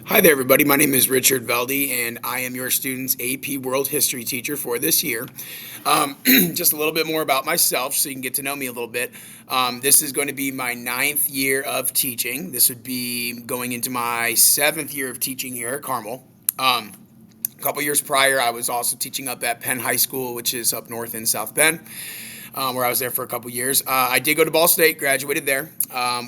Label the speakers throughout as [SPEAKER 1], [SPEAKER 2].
[SPEAKER 1] Hi there, everybody. My name is Richard Velde, and I am your student's AP World History teacher for this year. Just a little bit more about myself so you can get to know me a little bit. This is going to be my ninth year of teaching. This would be going into my seventh year of teaching here at Carmel. A couple years prior, I was also teaching up at Penn High School, which is up north in South Bend, where I was there for a couple years. I did go to Ball State, graduated there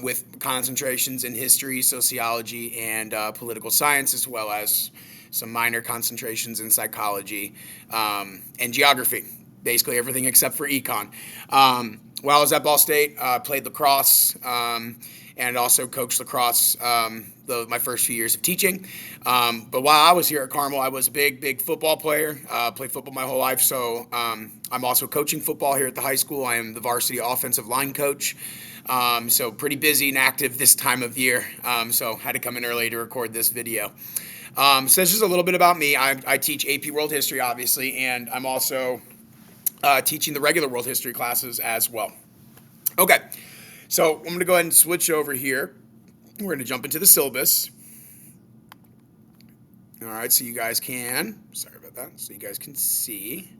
[SPEAKER 1] with concentrations in history, sociology, and political science, as well as some minor concentrations in psychology and geography. Basically everything except for econ. While I was at Ball State, played lacrosse and also coached lacrosse my first few years of teaching. But while I was here at Carmel, I was a big football player. Played football my whole life, so I'm also coaching football here at the high school. I am the varsity offensive line coach. So pretty busy and active this time of year. So had to come in early to record this video. So this is a little bit about me. I teach AP World History, obviously, and I'm also teaching the regular World History classes as well. Okay, so I'm going to go ahead and switch over here. We're going to jump into the syllabus. All right, so you guys can, sorry about that, so you guys can see.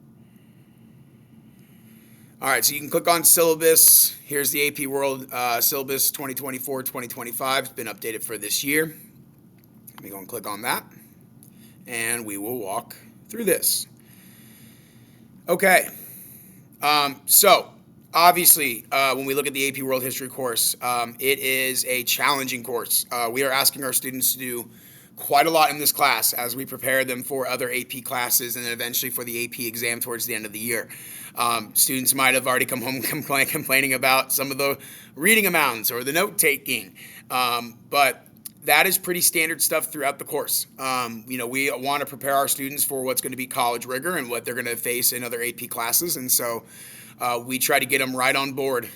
[SPEAKER 1] All right, so you can click on syllabus. Here's the AP World syllabus 2024-2025. It's been updated for this year. Let me go and click on that, and we will walk through this. Okay, so obviously, when we look at the AP World History course, it is a challenging course. We are asking our students to do quite a lot in this class as we prepare them for other AP classes and then eventually for the AP exam towards the end of the year. Students might have already come home complaining about some of the reading amounts or the note taking, but that is pretty standard stuff throughout the course. We want to prepare our students for what's going to be college rigor and what they're going to face in other AP classes, and so we try to get them right on board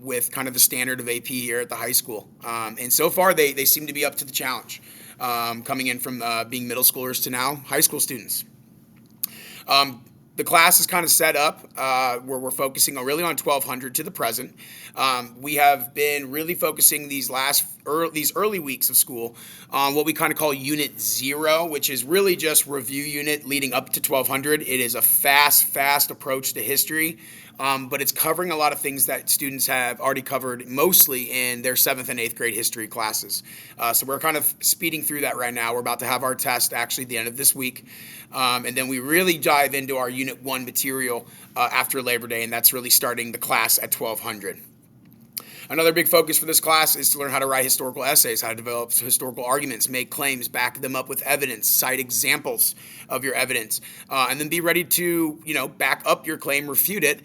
[SPEAKER 1] with kind of the standard of AP here at the high school. And so far, they seem to be up to the challenge, coming in from being middle schoolers to now high school students. The class is kind of set up where we're focusing really on 1200 to the present. We have been really focusing these early weeks of school on what we kind of call Unit 0, which is really just review unit leading up to 1200. It is a fast approach to history, but it's covering a lot of things that students have already covered mostly in their 7th and 8th grade history classes. So we're kind of speeding through that right now. We're about to have our test actually at the end of this week. And then we really dive into our Unit 1 material after Labor Day, and that's really starting the class at 1200. Another big focus for this class is to learn how to write historical essays, how to develop historical arguments, make claims, back them up with evidence, cite examples of your evidence, and then be ready to, back up your claim, refute it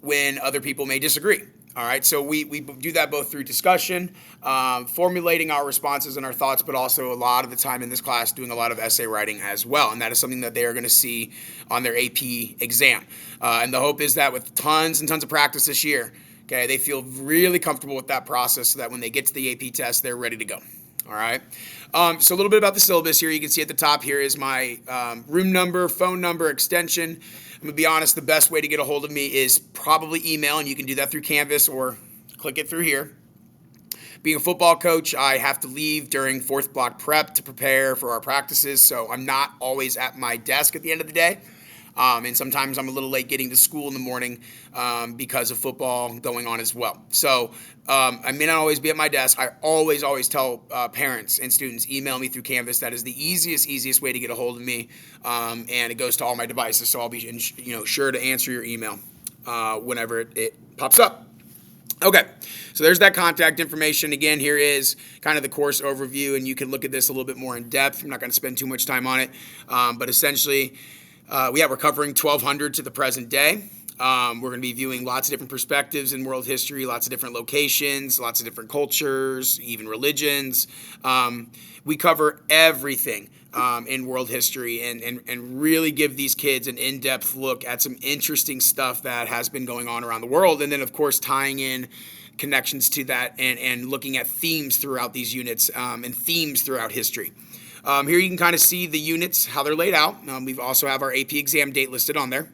[SPEAKER 1] when other people may disagree. All right, so we do that both through discussion, formulating our responses and our thoughts, but also a lot of the time in this class doing a lot of essay writing as well, and that is something that they are going to see on their AP exam. And the hope is that with tons and tons of practice this year, okay, they feel really comfortable with that process so that when they get to the AP test, they're ready to go. All right. So a little bit about the syllabus here. You can see at the top here is my room number, phone number, extension. I'm going to be honest, the best way to get a hold of me is probably email, and you can do that through Canvas or click it through here. Being a football coach, I have to leave during fourth block prep to prepare for our practices, so I'm not always at my desk at the end of the day. And sometimes I'm a little late getting to school in the morning because of football going on as well. So I may not always be at my desk. I always tell parents and students, email me through Canvas. That is the easiest way to get a hold of me, and it goes to all my devices. So I'll be sure to answer your email whenever it pops up. Okay, so there's that contact information. Again, here is kind of the course overview, and you can look at this a little bit more in depth. I'm not going to spend too much time on it, but essentially, we're covering 1200 to the present day. We're going to be viewing lots of different perspectives in world history, lots of different locations, lots of different cultures, even religions. We cover everything in world history and really give these kids an in-depth look at some interesting stuff that has been going on around the world. And then, of course, tying in connections to that and looking at themes throughout these units and themes throughout history. Here you can kind of see the units, how they're laid out. We also have our AP exam date listed on there.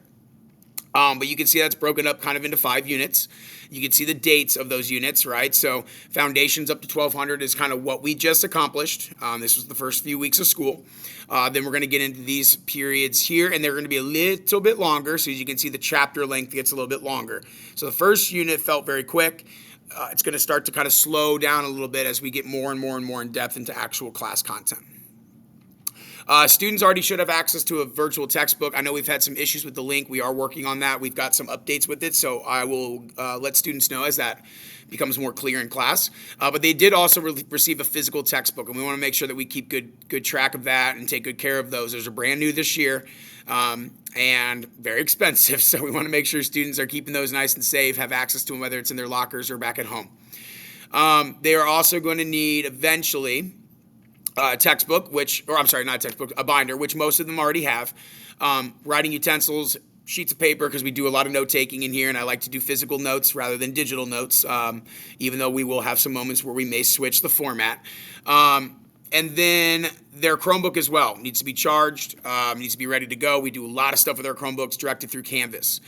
[SPEAKER 1] But you can see that's broken up kind of into 5 units. You can see the dates of those units, right? So foundations up to 1200 is kind of what we just accomplished. This was the first few weeks of school. Then we're going to get into these periods here, and they're going to be a little bit longer. So as you can see, the chapter length gets a little bit longer. So the first unit felt very quick. It's going to start to kind of slow down a little bit as we get more and more and more in depth into actual class content. Students already should have access to a virtual textbook. I know we've had some issues with the link. We are working on that. We've got some updates with it, so I will let students know as that becomes more clear in class. But they did also receive a physical textbook, and we want to make sure that we keep good track of that and take good care of those. Those are brand new this year and very expensive, so we want to make sure students are keeping those nice and safe, have access to them, whether it's in their lockers or back at home. They are also going to need eventually a textbook, a binder, which most of them already have. Writing utensils, sheets of paper, because we do a lot of note taking in here, and I like to do physical notes rather than digital notes, even though we will have some moments where we may switch the format. And then their Chromebook as well needs to be charged, needs to be ready to go. We do a lot of stuff with our Chromebooks directed through Canvas.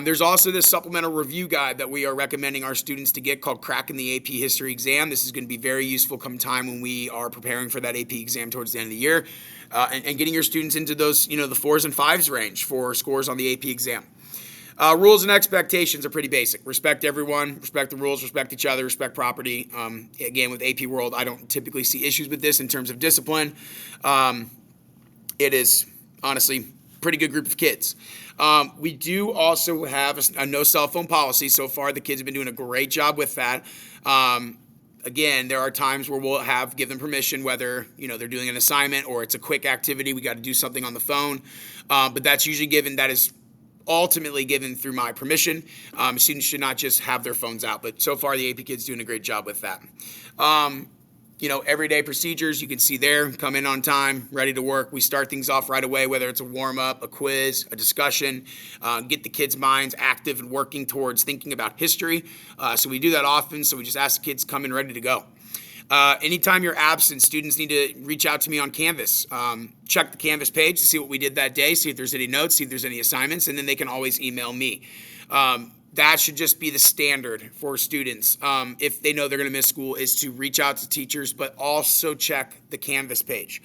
[SPEAKER 1] There's also this supplemental review guide that we are recommending our students to get called Cracking the AP History Exam. This is going to be very useful come time when we are preparing for that AP exam towards the end of the year and getting your students into those, the 4s and 5s range for scores on the AP exam. Rules and expectations are pretty basic. Respect everyone, respect the rules, respect each other, respect property. Again, with AP World, I don't typically see issues with this in terms of discipline. It is honestly pretty good group of kids. We do also have a no cell phone policy. So far, the kids have been doing a great job with that. Again, there are times where we'll give them permission, whether they're doing an assignment or it's a quick activity. We got to do something on the phone, but that's usually given. That is ultimately given through my permission. Students should not just have their phones out, but so far the AP kids doing a great job with that. Everyday procedures, you can see there, come in on time, ready to work. We start things off right away, whether it's a warm-up, a quiz, a discussion, get the kids' minds active and working towards thinking about history. So we do that often, so we just ask the kids to come in ready to go. Anytime you're absent, students need to reach out to me on Canvas. Check the Canvas page to see what we did that day, see if there's any notes, see if there's any assignments, and then they can always email me. That should just be the standard for students if they know they're going to miss school, is to reach out to teachers, but also check the Canvas page.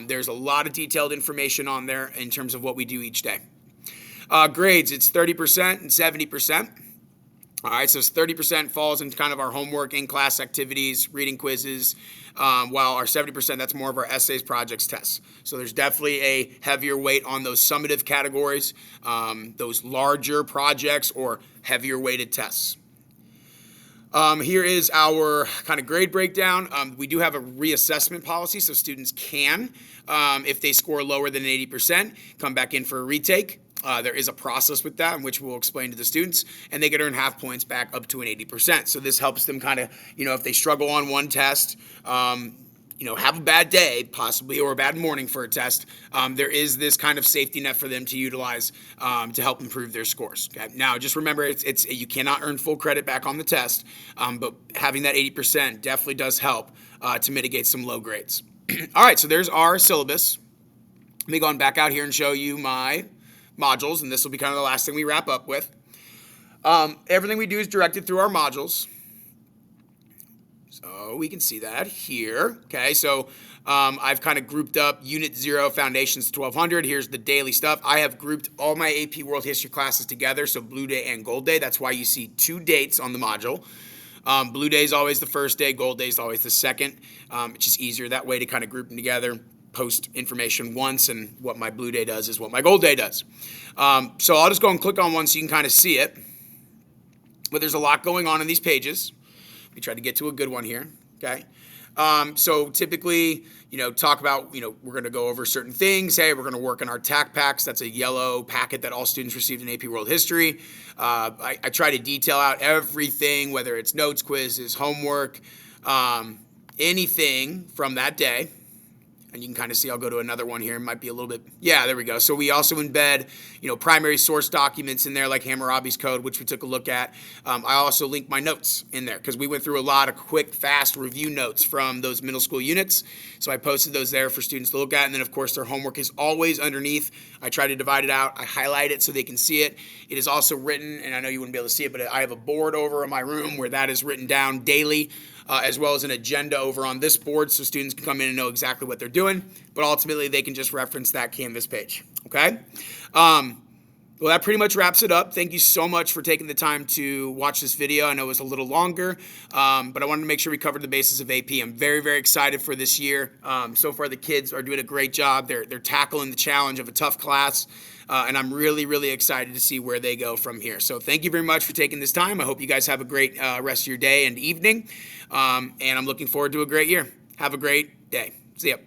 [SPEAKER 1] There's a lot of detailed information on there in terms of what we do each day. Grades, it's 30% and 70%. All right, so 30% falls into kind of our homework, in-class activities, reading quizzes, while our 70%, that's more of our essays, projects, tests. So there's definitely a heavier weight on those summative categories, those larger projects or heavier weighted tests. Here is our kind of grade breakdown. We do have a reassessment policy, so students can, if they score lower than 80%, come back in for a retake. There is a process with that in which we'll explain to the students, and they can earn half points back up to an 80%. So this helps them kind of, if they struggle on one test, have a bad day possibly or a bad morning for a test, there is this kind of safety net for them to utilize to help improve their scores. Okay? Now, just remember, it's you cannot earn full credit back on the test, but having that 80% definitely does help to mitigate some low grades. All right, so there's our syllabus. Let me go on back out here and show you my modules, and this will be kind of the last thing we wrap up with. Everything we do is directed through our modules. So we can see that here. Okay, so I've kind of grouped up Unit 0, Foundations to 1200. Here's the daily stuff. I have grouped all my AP World History classes together, so Blue Day and Gold Day. That's why you see 2 dates on the module. Blue Day is always the first day. Gold Day is always the second. It's just easier that way to kind of group them together, post information once, and what my Blue Day does is what my Gold Day does. So I'll just go and click on one so you can kind of see it. But there's a lot going on in these pages. We try to get to a good one here, okay? So typically, talk about, we're going to go over certain things. Hey, we're going to work on our TAC packs. That's a yellow packet that all students received in AP World History. I try to detail out everything, whether it's notes, quizzes, homework, anything from that day. And you can kind of see, I'll go to another one here. It might be a little bit, yeah, there we go. So we also embed, primary source documents in there like Hammurabi's Code, which we took a look at. I also link my notes in there because we went through a lot of quick, fast review notes from those middle school units. So I posted those there for students to look at. And then, of course, their homework is always underneath. I try to divide it out. I highlight it so they can see it. It is also written, and I know you wouldn't be able to see it, but I have a board over in my room where that is written down daily. As well as an agenda over on this board so students can come in and know exactly what they're doing. But ultimately, they can just reference that Canvas page, okay? Well, that pretty much wraps it up. Thank you so much for taking the time to watch this video. I know it was a little longer, but I wanted to make sure we covered the basis of AP. I'm very, very excited for this year. So far, the kids are doing a great job. They're tackling the challenge of a tough class. And I'm really, really excited to see where they go from here. So thank you very much for taking this time. I hope you guys have a great rest of your day and evening. And I'm looking forward to a great year. Have a great day. See ya.